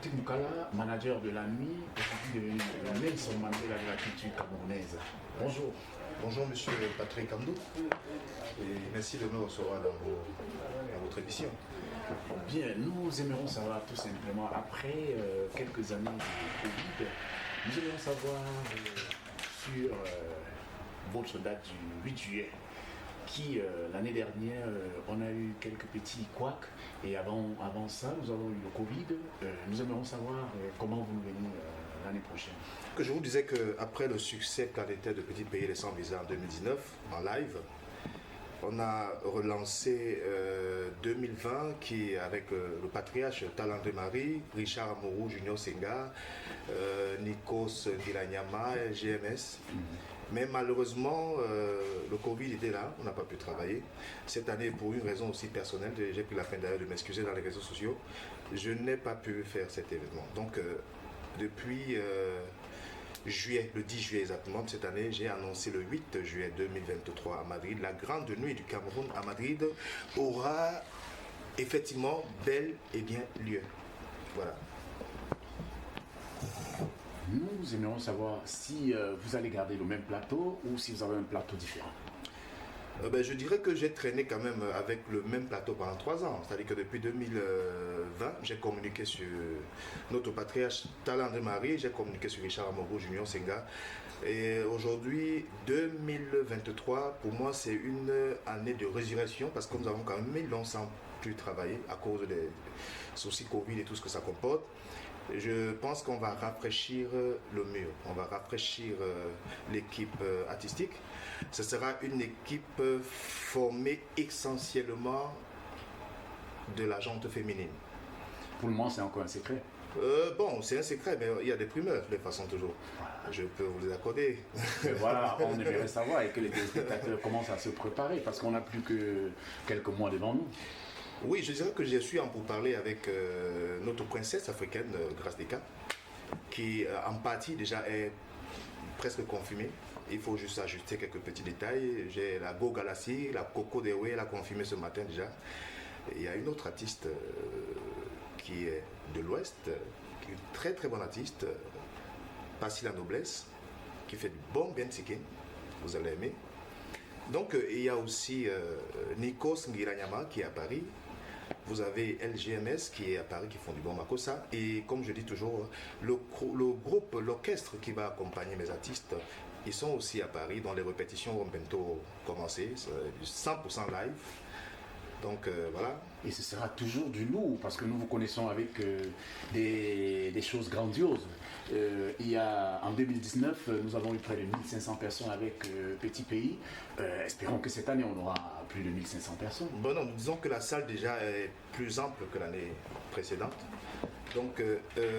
Patrick Moukala, manager de la nuit, aujourd'hui devenu Nelson Mandela de la culture camerounaise. Bonjour. Bonjour Monsieur Patrick Amdou et merci de nous recevoir dans votre émission. Bien, nous aimerions savoir tout simplement, après quelques années de Covid, nous aimerions savoir sur votre date du 8 juillet, qui l'année dernière, on a eu quelques petits couacs et avant ça, nous avons eu le Covid. Nous aimerions savoir comment vous venez l'année prochaine. Que je vous disais qu'après le succès planétaire de Petit Pays les 100 visas en 2019, en live, on a relancé 2020 qui avec le patriarche Talandré Marie, Richard Amourou, Junior Senga, Nikos Ngilanyama, GMS. Mais malheureusement, le Covid était là, on n'a pas pu travailler. Cette année, pour une raison aussi personnelle, j'ai pris la peine d'ailleurs de m'excuser dans les réseaux sociaux, je n'ai pas pu faire cet événement. Donc, depuis juillet, le 10 juillet exactement de cette année, j'ai annoncé le 8 juillet 2023 à Madrid. La grande nuit du Cameroun à Madrid aura effectivement bel et bien lieu. Voilà. Nous aimerions savoir si vous allez garder le même plateau ou si vous avez un plateau différent. Je dirais que j'ai traîné quand même avec le même plateau pendant 3 ans. C'est-à-dire que depuis 2020, j'ai communiqué sur notre patriarche Talandré Marie, j'ai communiqué sur Richard Amourou, Junior Senga. Et aujourd'hui, 2023, pour moi, c'est une année de résurrection parce que nous avons quand même mis longtemps pu travailler à cause des soucis Covid et tout ce que ça comporte. Je pense qu'on va rafraîchir le mur, on va rafraîchir l'équipe artistique. Ce sera une équipe formée essentiellement de la gente féminine. Pour le moment, c'est encore un secret. C'est un secret, mais il y a des primeurs, de toute façon, toujours. Je peux vous les accorder. Et voilà, on aimerait savoir et que les téléspectateurs commencent à se préparer parce qu'on n'a plus que quelques mois devant nous. Oui, je dirais que je suis en pourparlers avec notre princesse africaine, Grace Deka, qui en partie déjà est presque confirmée. Il faut juste ajuster quelques petits détails. J'ai la Go Galassi, la Coco Dewe, elle a confirmé ce matin déjà. Et il y a une autre artiste qui est de l'Ouest, qui est une très très bonne artiste, Passy la Noblesse, qui fait du bon Bentike, vous allez aimer. Donc il y a aussi Nikos Ngiranyama qui est à Paris. Vous avez LGMS qui est à Paris, qui font du bon Makossa. Et comme je dis toujours, le groupe, l'orchestre qui va accompagner mes artistes, ils sont aussi à Paris, dont les répétitions vont bientôt commencer. C'est 100% live. Donc voilà. Et ce sera toujours du lourd parce que nous vous connaissons avec des choses grandioses. En 2019, nous avons eu près de 1500 personnes avec Petit Pays. Espérons que cette année, on aura plus de 1500 personnes. Bon, non, disons que la salle déjà est plus ample que l'année précédente. Donc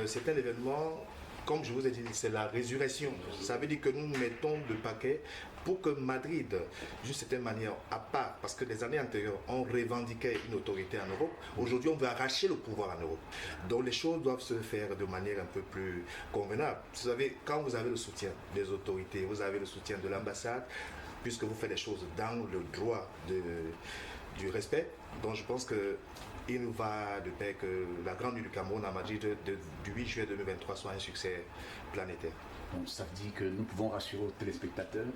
c'est un événement, comme je vous ai dit, c'est la résurrection. Ça veut dire que nous mettons le paquet pour que Madrid, d'une certaine manière, à part, parce que les années antérieures, on revendiquait une autorité en Europe. Aujourd'hui, on veut arracher le pouvoir en Europe. Donc les choses doivent se faire de manière un peu plus convenable. Vous savez, quand vous avez le soutien des autorités, vous avez le soutien de l'ambassade, puisque vous faites les choses dans le droit du respect. Donc je pense que il nous va de pair que la grande nuit du Cameroun à Madrid du 8 juillet 2023 soit un succès planétaire. Donc ça veut dire que nous pouvons rassurer aux téléspectateurs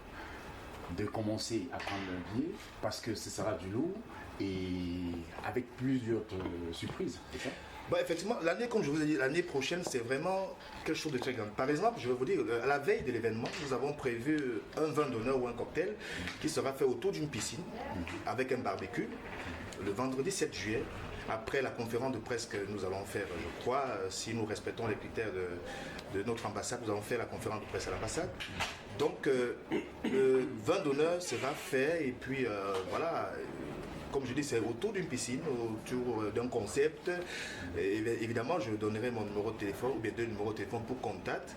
de commencer à prendre un billet parce que ce sera du lourd et avec plusieurs surprises, c'est ça? Effectivement, l'année, comme je vous ai dit, l'année prochaine, c'est vraiment quelque chose de très grand. Par exemple, je vais vous dire, à la veille de l'événement, nous avons prévu un vin d'honneur ou un cocktail qui sera fait autour d'une piscine avec un barbecue le vendredi 7 juillet. Après la conférence de presse que nous allons faire, je crois, si nous respectons les critères de notre ambassade, nous allons faire la conférence de presse à l'ambassade. Donc, le vin d'honneur sera fait et puis voilà. Comme je dis, c'est autour d'une piscine, autour d'un concept. Et évidemment, je donnerai mon numéro de téléphone ou bien 2 numéros de téléphone pour contact,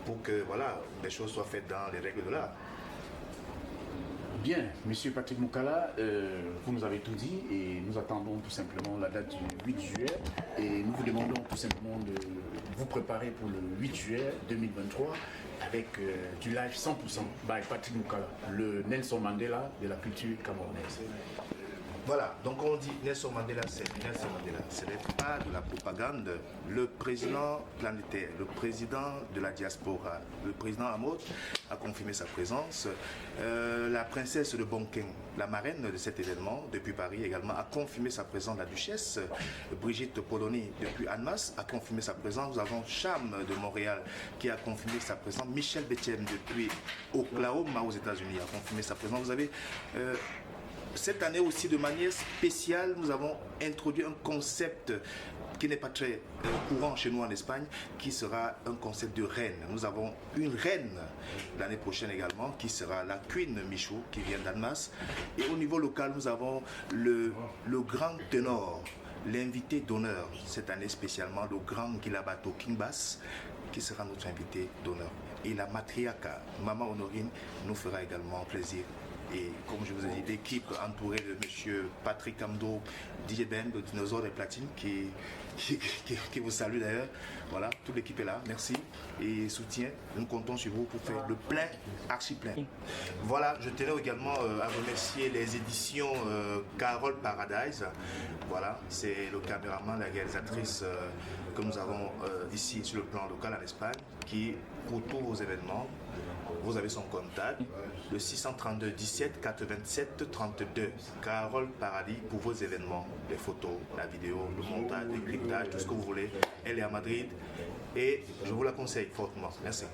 pour que voilà, les choses soient faites dans les règles de l'art. Bien, Monsieur Patrick Moukala, vous nous avez tout dit et nous attendons tout simplement la date du 8 juillet et nous vous demandons tout simplement de vous préparer pour le 8 juillet 2023 avec du live 100% by Patrick Moukala, le Nelson Mandela de la culture camerounaise. Voilà, donc on dit Nelson Mandela, c'est Nelson Mandela. Ce n'est pas de la propagande. Le président planétaire, le président de la diaspora, le président Hamoud a confirmé sa présence. La princesse de Bonken, la marraine de cet événement, depuis Paris également, a confirmé sa présence. La duchesse Brigitte Polony, depuis Annemasse, a confirmé sa présence. Nous avons Cham de Montréal qui a confirmé sa présence. Michel Bethem, depuis Oklahoma aux États-Unis, a confirmé sa présence. Vous avez cette année aussi, de manière spéciale, nous avons introduit un concept qui n'est pas très courant chez nous en Espagne, qui sera un concept de reine. Nous avons une reine l'année prochaine également, qui sera la Queen Michaud, qui vient d'Annemasse. Et au niveau local, nous avons le grand ténor, l'invité d'honneur, cette année spécialement, le grand Guilabato King Bass, qui sera notre invité d'honneur. Et la matriarca, Maman Honorine, nous fera également plaisir. Et comme je vous ai dit, l'équipe entourée de M. Patrick Amdo, DJ Ben, le dinosaure des platines, qui vous salue d'ailleurs. Voilà, toute l'équipe est là, merci. Et soutien, nous comptons sur vous pour faire le plein, archi plein. Voilà, je tenais également à remercier les éditions Carole Paradise. Voilà, c'est le caméraman, la réalisatrice que nous avons ici sur le plan local en Espagne, qui, pour tous vos événements, vous avez son contact, le 632 17 87 32. Carole Paradis pour vos événements, les photos, la vidéo, le montage, le cryptage, tout ce que vous voulez. Elle est à Madrid et je vous la conseille fortement. Merci.